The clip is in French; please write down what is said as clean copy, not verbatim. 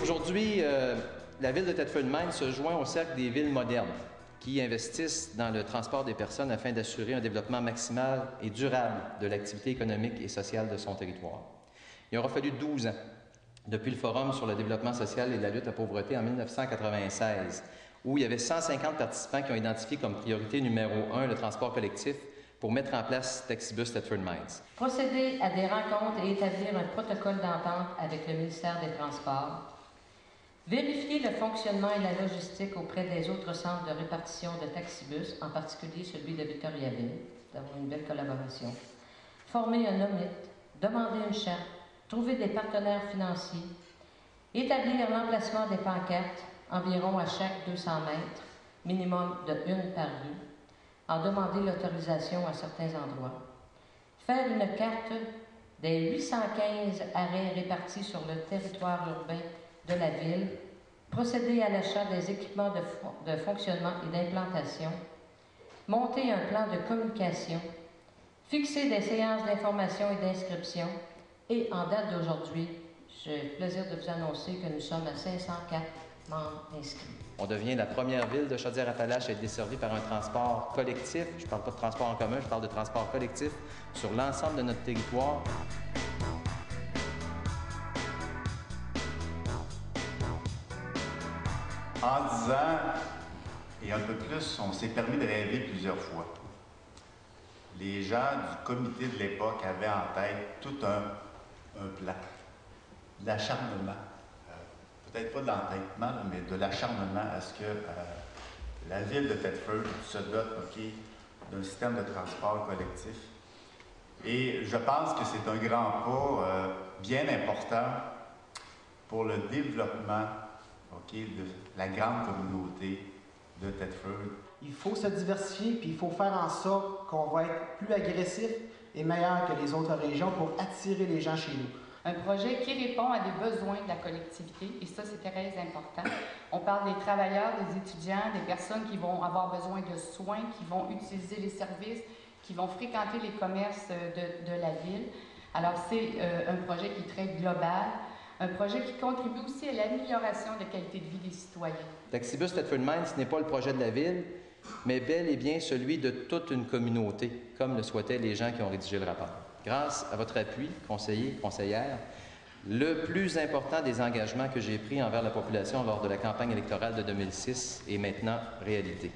Aujourd'hui, la ville de Thetford Mines se joint au cercle des villes modernes qui investissent dans le transport des personnes afin d'assurer un développement maximal et durable de l'activité économique et sociale de son territoire. Il aura fallu 12 ans depuis le Forum sur le développement social et la lutte à la pauvreté en 1996, où il y avait 150 participants qui ont identifié comme priorité numéro 1 le transport collectif pour mettre en place Taxibus Thetford Mines. Procéder à des rencontres et établir un protocole d'entente avec le ministère des Transports. Vérifier le fonctionnement et la logistique auprès des autres centres de répartition de taxibus, en particulier celui de Victoriaville, d'avoir une belle collaboration. Former un OMIT, demander une charte, trouver des partenaires financiers, établir l'emplacement des pancartes, environ à chaque 200 mètres, minimum de une par rue, en demander l'autorisation à certains endroits, faire une carte des 815 arrêts répartis sur le territoire urbain de la ville, procéder à l'achat des équipements de fonctionnement et d'implantation, monter un plan de communication, fixer des séances d'information et d'inscription, et en date d'aujourd'hui, j'ai le plaisir de vous annoncer que nous sommes à 504 membres inscrits. On devient la première ville de Chaudière-Appalaches à être desservie par un transport collectif. Je ne parle pas de transport en commun, je parle de transport collectif sur l'ensemble de notre territoire. En 10 ans et un peu plus, on s'est permis de rêver plusieurs fois. Les gens du comité de l'époque avaient en tête tout un plan, de l'acharnement, peut-être pas de l'entêtement, mais de l'acharnement à ce que la ville de Thetford se dote d'un système de transport collectif. Et je pense que c'est un grand pas bien important pour le développement de la grande communauté de Thetford. Il faut se diversifier, puis il faut faire en sorte qu'on va être plus agressif et meilleur que les autres régions pour attirer les gens chez nous. Un projet qui répond à des besoins de la collectivité, et ça, c'est très important. On parle des travailleurs, des étudiants, des personnes qui vont avoir besoin de soins, qui vont utiliser les services, qui vont fréquenter les commerces de la ville. Alors, c'est un projet qui est très global, un projet qui contribue aussi à l'amélioration de la qualité de vie des citoyens. Taxibus Thetford Mines n'est pas le projet de la ville, mais bel et bien celui de toute une communauté, comme le souhaitaient les gens qui ont rédigé le rapport. Grâce à votre appui, conseillers, conseillères, le plus important des engagements que j'ai pris envers la population lors de la campagne électorale de 2006 est maintenant réalité.